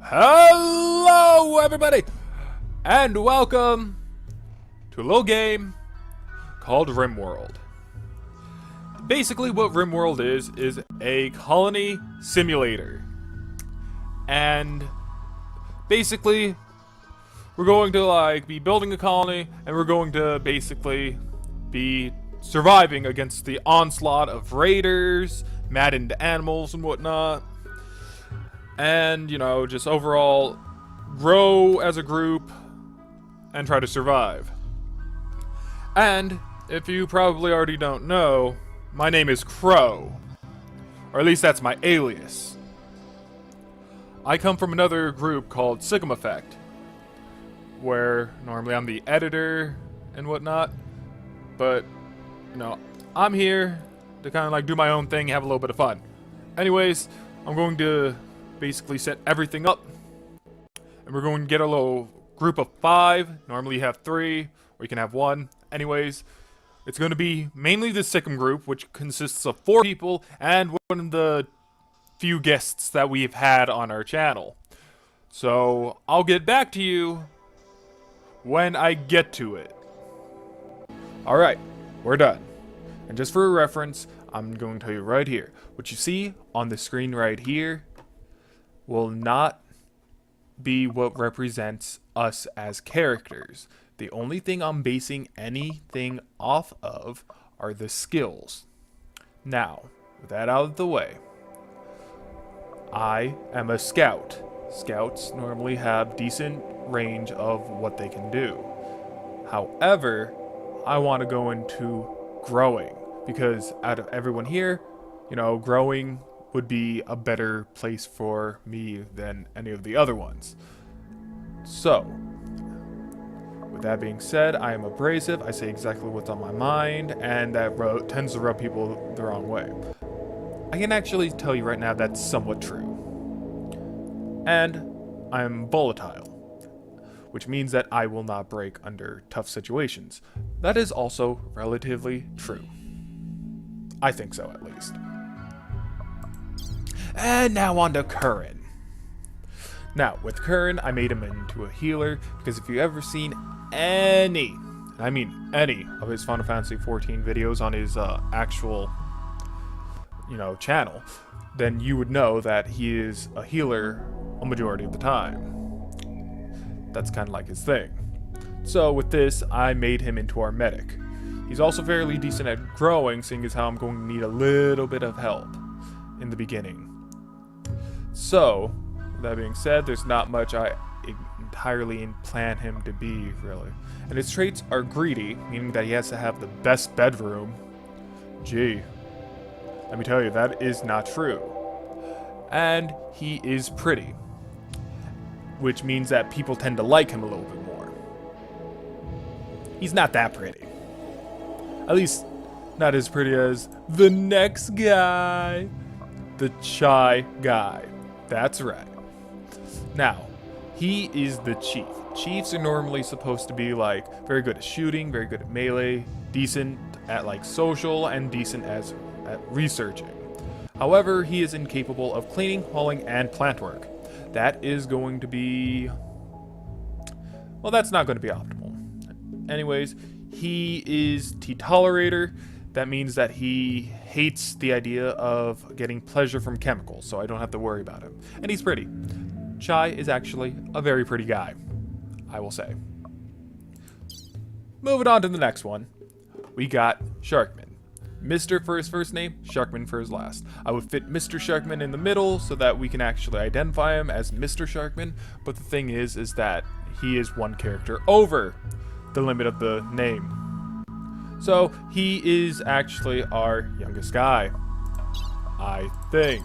Hello everybody and welcome to a little game called RimWorld. Basically what RimWorld is a colony simulator. And basically we're going to be building a colony and we're going to basically be surviving against the onslaught of raiders, maddened animals and whatnot. And, just overall grow as a group and try to survive. And, if you probably already don't know, my name is Crow. Or at least that's my alias. I come from another group called Sigma Effect, where normally I'm the editor and whatnot. But, I'm here to kind of do my own thing, have a little bit of fun. Anyways, I'm going to basically set everything up, and we're going to get a little group of 5. Normally you have 3, or you can have 1. Anyways, it's going to be mainly the Sikkim group, which consists of 4 people and one of the few guests that we've had on our channel. So I'll get back to you when I get to it. Alright, we're done. And just for a reference, I'm going to tell you right here, what you see on the screen right here will not be what represents us as characters. The only thing I'm basing anything off of are the skills. Now, with that out of the way, I am a scout. Scouts normally have decent range of what they can do. However, I want to go into growing, because out of everyone here, growing would be a better place for me than any of the other ones. So, with that being said, I am abrasive, I say exactly what's on my mind, and that tends to rub people the wrong way. I can actually tell you right now that's somewhat true. And I'm volatile, which means that I will not break under tough situations. That is also relatively true. I think so, at least. And now on to Curran. Now, with Curran, I made him into a healer, because if you've ever seen any of his Final Fantasy XIV videos on his actual, channel, then you would know that he is a healer a majority of the time. That's kind of like his thing. So with this, I made him into our medic. He's also fairly decent at growing, seeing as how I'm going to need a little bit of help in the beginning. So, with that being said, there's not much I entirely plan him to be, really. And his traits are greedy, meaning that he has to have the best bedroom. Gee, let me tell you, that is not true. And he is pretty, which means that people tend to like him a little bit more. He's not that pretty. At least, not as pretty as the next guy. The shy guy. That's right. Now, he is the chief. Chiefs are normally supposed to be very good at shooting, very good at melee, decent at social, and decent at researching. However, he is incapable of cleaning, hauling, and plant work. That is going to be... well, that's not going to be optimal. Anyways, he is T-tolerator. That means that he hates the idea of getting pleasure from chemicals, so I don't have to worry about him. And he's pretty. Chai is actually a very pretty guy, I will say. Moving on to the next one, we got Sharkman. Mr. for his first name, Sharkman for his last. I would fit Mr. Sharkman in the middle so that we can actually identify him as Mr. Sharkman, but the thing is that he is one character over the limit of the name. So, he is actually our youngest guy, I think.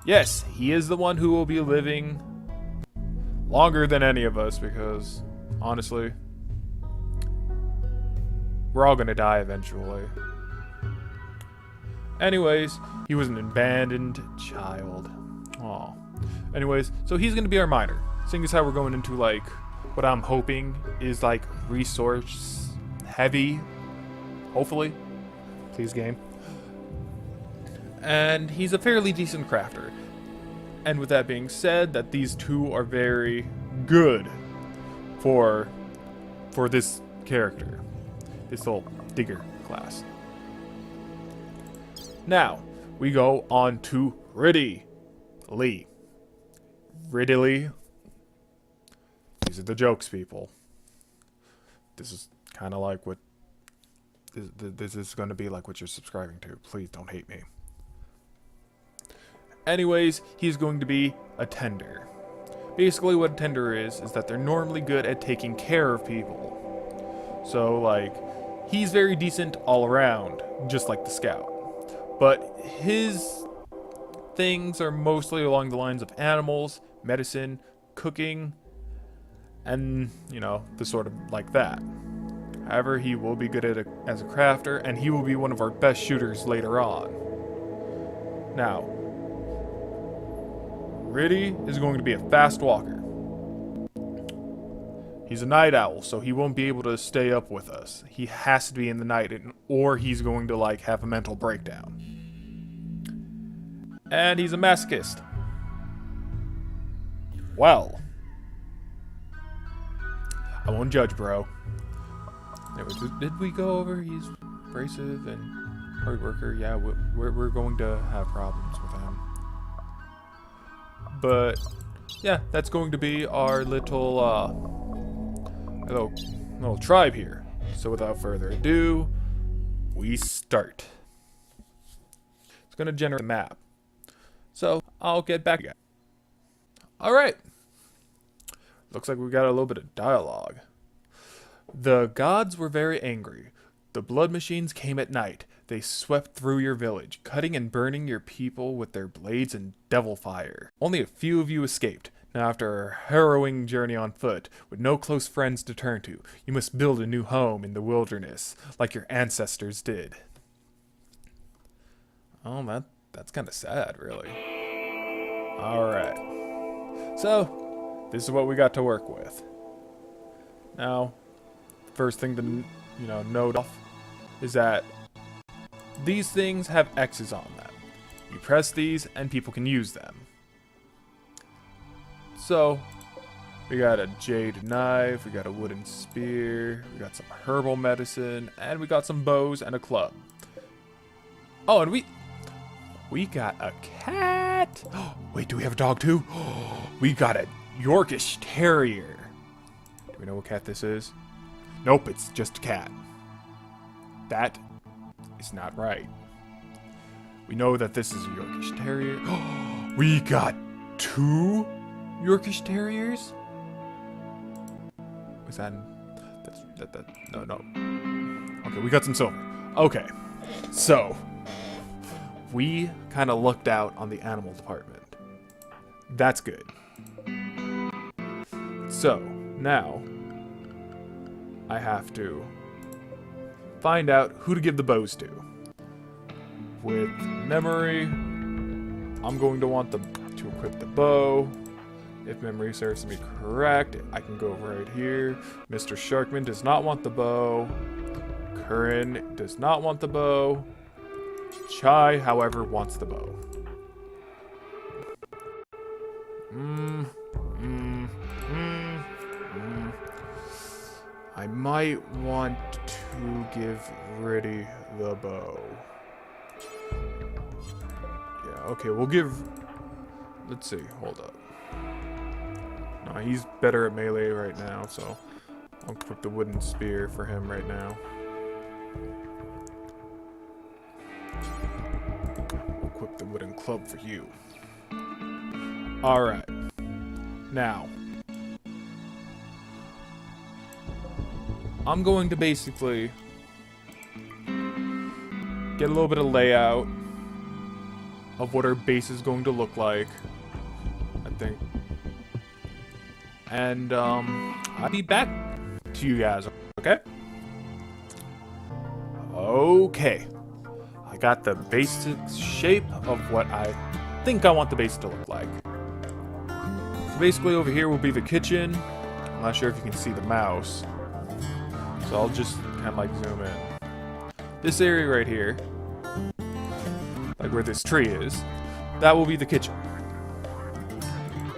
Yes, he is the one who will be living longer than any of us, because, honestly, we're all gonna die eventually. Anyways, he was an abandoned child. Aw. Anyways, so he's gonna be our miner. Seeing as how we're going into, what I'm hoping is, resource heavy, hopefully. Please, game. And he's a fairly decent crafter. And with that being said, that these two are very good for this character, this little digger class. Now, we go on to Ridley. Ridley. These are the jokes, people. This is kind of like what... This is going to be like what you're subscribing to. Please don't hate me. Anyways, he's going to be a tender. Basically what a tender is that they're normally good at taking care of people. So, like, he's very decent all around, just like the scout. But his things are mostly along the lines of animals, medicine, cooking, and, you know, the sort of like that. However, he will be good at as a crafter, and he will be one of our best shooters later on. Now, Riddy is going to be a fast walker. He's a night owl, so he won't be able to stay up with us. He has to be in the night, or he's going to, like, have a mental breakdown. And he's a masochist. Well, I won't judge, bro. Did we go over? He's abrasive and hard worker. Yeah, we're going to have problems with him. But yeah, that's going to be our little tribe here. So without further ado, we start. It's going to generate a map. So I'll get back again. All right. Looks like we got a little bit of dialogue. The gods were very angry. The blood machines came at night. They swept through your village, cutting and burning your people with their blades and devil fire. Only a few of you escaped. Now, after a harrowing journey on foot, with no close friends to turn to, you must build a new home in the wilderness, like your ancestors did. Oh, that's kind of sad, really. Alright. So, this is what we got to work with. Now, first thing to, note off is that these things have X's on them. You press these and people can use them. So, we got a jade knife, we got a wooden spear, we got some herbal medicine, and we got some bows and a club. Oh, and we got a cat. Wait, do we have a dog too? We got a Yorkish Terrier. Do we know what cat this is? Nope, it's just a cat. That is not right. We know that this is a Yorkish Terrier. We got 2 Yorkish Terriers? Was that... No. Okay, we got some silver. Okay, so... we kind of lucked out on the animal department. That's good. So, now... I have to find out who to give the bows to. With memory, I'm going to want to equip the bow. If memory serves me correct, I can go right here. Mr. Sharkman does not want the bow. Curran does not want the bow. Chai, however, wants the bow. I might want to give Riddy the bow. Yeah, okay, we'll give... Let's see, hold up. No, he's better at melee right now, so I'll equip the wooden spear for him right now. We'll equip the wooden club for you. Alright. Now, I'm going to basically get a little bit of layout of what our base is going to look like, I think. And, I'll be back to you guys, okay? Okay. I got the basic shape of what I think I want the base to look like. So basically over here will be the kitchen. I'm not sure if you can see the mouse. So I'll just kind of like zoom in. This area right here, like where this tree is, that will be the kitchen.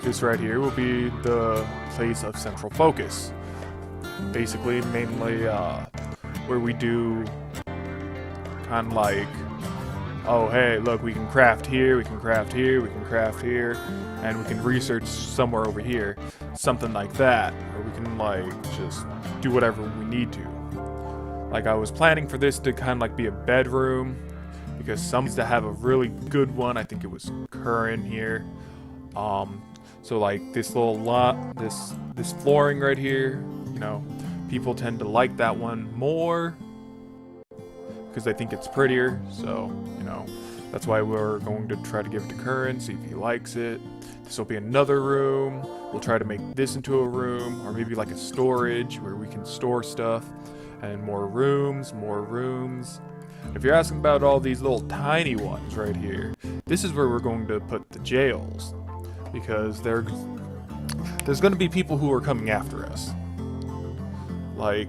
this right here will be the place of central focus. Basically, mainly where we do kind of like, oh hey, look, we can craft here, we can craft here, we can craft here, and we can research somewhere over here. Something like that, or we can like just do whatever we need to. Like I was planning for this to kind of like be a bedroom, because some needs to have a really good one. I think it was Curran here. So like this little lot, this flooring right here, you know, people tend to like that one more because they think it's prettier. So, you know, that's why we're going to try to give it to Curran, see if he likes it. This will be another room. We'll try to make this into a room, or maybe like a storage where we can store stuff. And more rooms, more rooms. If you're asking about all these little tiny ones right here, this is where we're going to put the jails. Because there's going to be people who are coming after us. Like,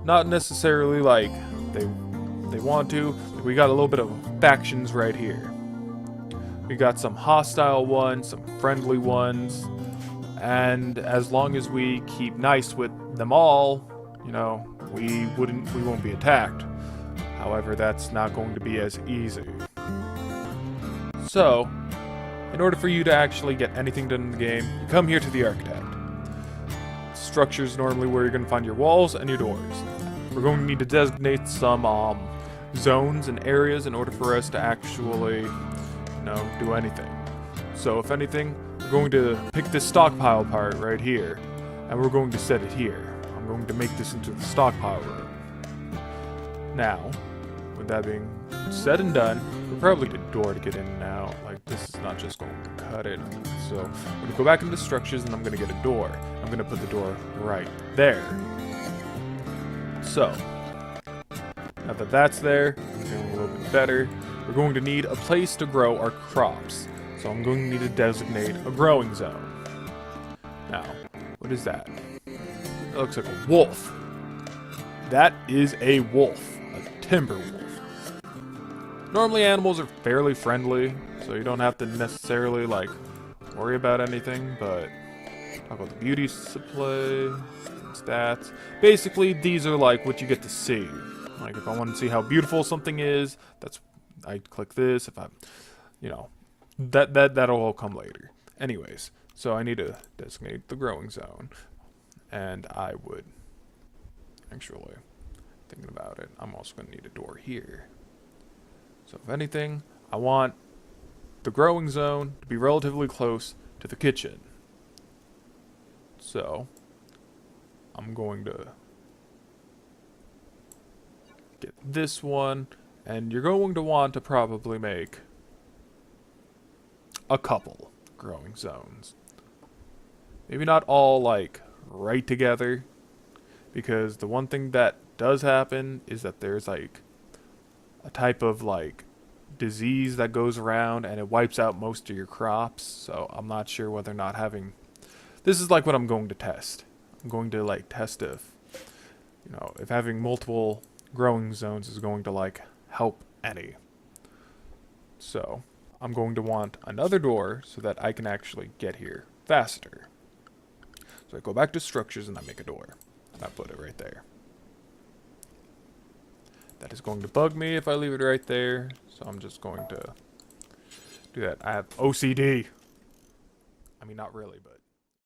not necessarily like they want to. Like, we got a little bit of factions right here. We got some hostile ones, some friendly ones, and as long as we keep nice with them all, you know, we won't be attacked. However, that's not going to be as easy. So, in order for you to actually get anything done in the game, you come here to the architect. Structure's normally where you're going to find your walls and your doors. We're going to need to designate some zones and areas in order for us to actually, you know, do anything. So if anything, we're going to pick this stockpile part right here, and we're going to set it here. I'm going to make this into the stockpile room. Now, with that being said and done, we'll probably need a door to get in and out. Like, this is not just going to cut it. So, I'm going to go back into structures and I'm going to get a door. I'm going to put the door right there. So, now that that's there, I'm feeling a little bit better. We're going to need a place to grow our crops. So I'm going to need to designate a growing zone. Now, what is that? It looks like a wolf. That is a wolf. A timber wolf. Normally animals are fairly friendly, so you don't have to necessarily, like, worry about anything, but talk about the beauty supply, stats. Basically, these are like what you get to see. Like, if I want to see how beautiful something is, I click this. If I, you know, that'll all come later. Anyways, so I need to designate the growing zone, and I would actually, thinking about it, I'm also going to need a door here. So if anything, I want the growing zone to be relatively close to the kitchen. So I'm going to get this one, and you're going to want to probably make a couple growing zones. Maybe not all like right together, because the one thing that does happen is that there's like a type of like disease that goes around and it wipes out most of your crops. So I'm not sure whether or not having, this is like what I'm going to test. I'm going to like test if, you know, if having multiple growing zones is going to like help any. So I'm going to want another door so that I can actually get here faster. So I go back to structures and I make a door. And I put it right there. That is going to bug me if I leave it right there. So I'm just going to do that. I have OCD. I mean, not really, but